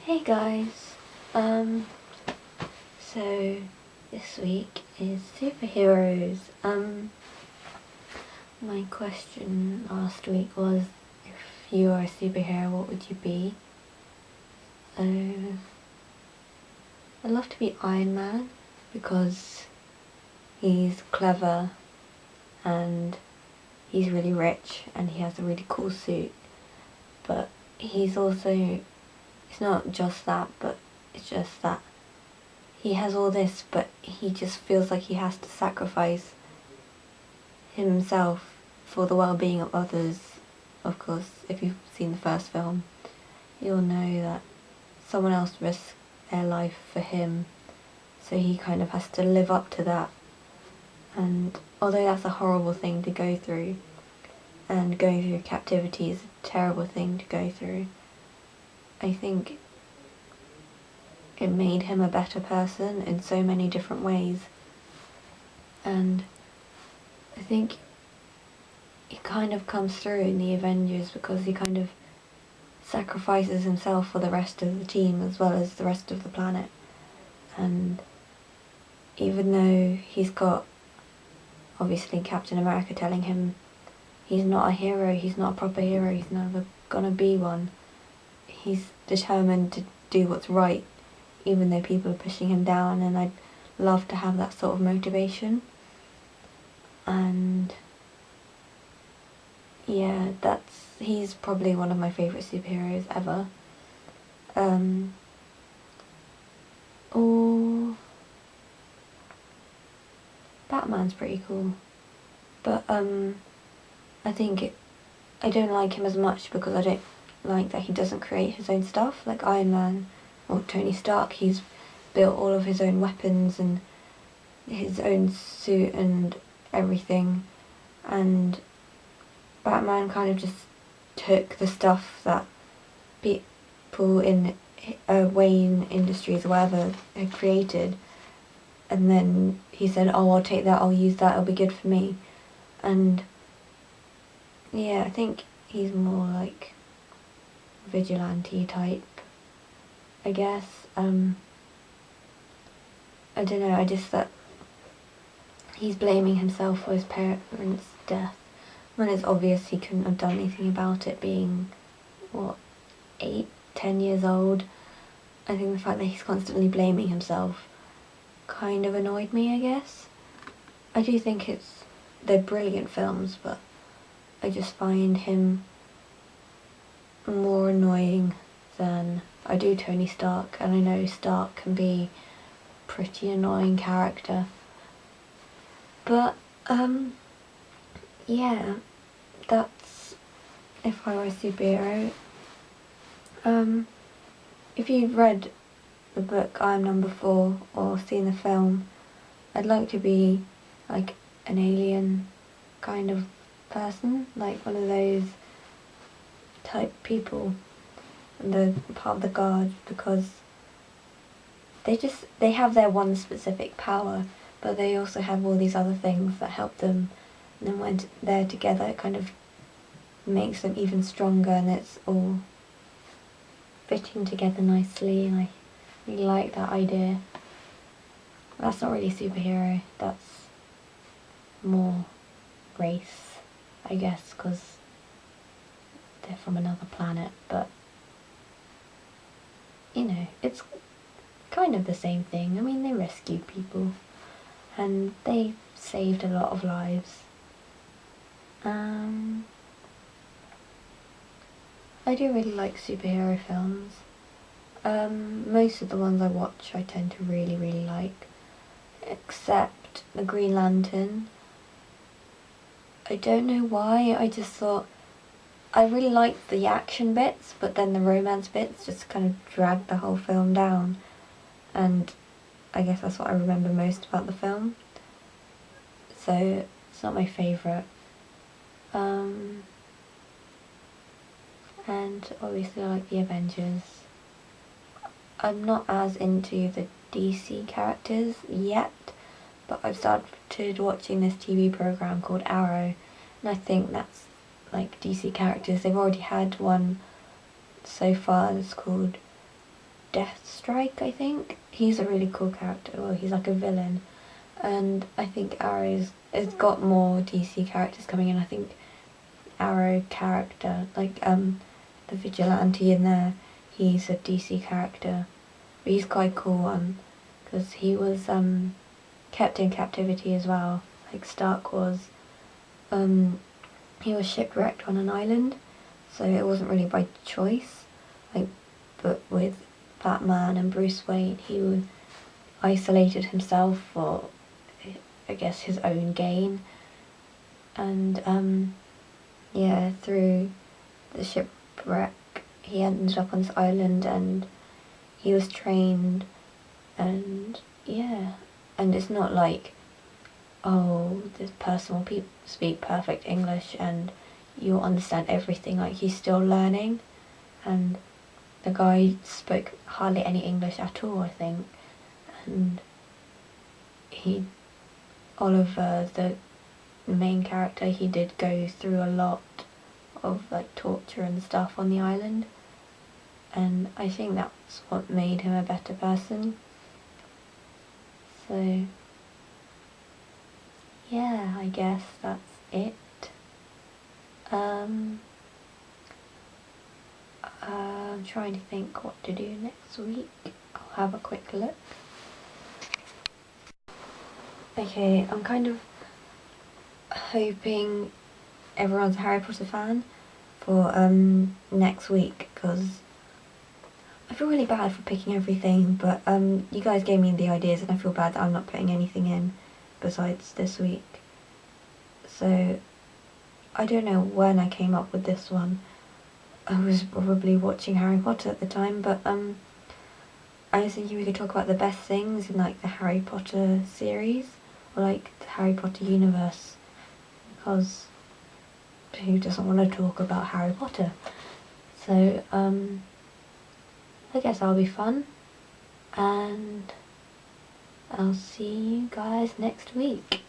Hey guys, so this week is superheroes. My question last week was, if you were a superhero, what would you be? I'd love to be Iron Man because he's clever and he's really rich and he has a really cool suit, but he's also, it's not just that, but it's just that he has all this, but he just feels like he has to sacrifice himself for the well-being of others. Of course, if you've seen the first film, you'll know that someone else risked their life for him, so he kind of has to live up to that. And although that's a horrible thing to go through, and going through captivity is a terrible thing to go through, I think it made him a better person in so many different ways. And I think it kind of comes through in the Avengers because he kind of sacrifices himself for the rest of the team as well as the rest of the planet. And even though he's got, obviously, Captain America telling him he's not a hero, he's not a proper hero, he's never gonna be one, he's determined to do what's right even though people are pushing him down, and I'd love to have that sort of motivation. And yeah, he's probably one of my favourite superheroes ever. Or Batman's pretty cool, but I think I don't like him as much because I don't like that he doesn't create his own stuff like Iron Man or Tony Stark. He's built all of his own weapons and his own suit and everything, and Batman kind of just took the stuff that people in Wayne Industries or whatever had created, and then he said, oh, I'll take that, I'll use that, it'll be good for me. And yeah, I think he's more like vigilante type, I guess. I don't know, I just thought he's blaming himself for his parents' death when it's obvious he couldn't have done anything about it, being, 8, 10 years old. I think the fact that he's constantly blaming himself kind of annoyed me, I guess. I do think they're brilliant films, but I just find him more annoying than I do Tony Stark, and I know Stark can be a pretty annoying character. But, yeah, that's if I were a superhero. If you've read the book I Am Number 4 or seen the film, I'd like to be like an alien kind of person, like one of those type people, and the part of the guard, because they have their one specific power, but they also have all these other things that help them, and then when they're together it kind of makes them even stronger, and it's all fitting together nicely, and I really like that idea. That's not really superhero, that's more race, I guess, because they're from another planet, but you know, it's kind of the same thing. I mean, they rescue people and they saved a lot of lives. I do really like superhero films. Most of the ones I watch I tend to really, really like, except the Green Lantern. I don't know why, I just thought I really liked the action bits, but then the romance bits just kind of dragged the whole film down, and I guess that's what I remember most about the film. So it's not my favourite. And obviously I like the Avengers. I'm not as into the DC characters yet, but I've started watching this TV program called Arrow, and I think that's like DC characters. They've already had one so far that's called Deathstrike, I think. He's a really cool character. Well, he's like a villain. And I think Arrow's has got more DC characters coming in. I think Arrow character, like the vigilante in there, he's a DC character. But he's quite a cool one, because he was kept in captivity as well, like Stark was. He was shipwrecked on an island, so it wasn't really by choice. Like, but with Batman and Bruce Wayne, he isolated himself for, I guess, his own gain. And yeah, through the shipwreck, he ended up on this island, and he was trained, and yeah, and it's not like, oh, this person will speak perfect English and you'll understand everything. Like, he's still learning, and the guy spoke hardly any English at all, I think, and Oliver, the main character, he did go through a lot of like torture and stuff on the island, and I think that's what made him a better person. So yeah, I guess that's it. I'm trying to think what to do next week. I'll have a quick look. Okay, I'm kind of hoping everyone's a Harry Potter fan for next week, because I feel really bad for picking everything, but you guys gave me the ideas and I feel bad that I'm not putting anything in besides this week. So I don't know when I came up with this one. I was probably watching Harry Potter at the time, but I was thinking we could talk about the best things in like the Harry Potter series, or like the Harry Potter universe, because who doesn't want to talk about Harry Potter? So I guess that'll be fun, and I'll see you guys next week.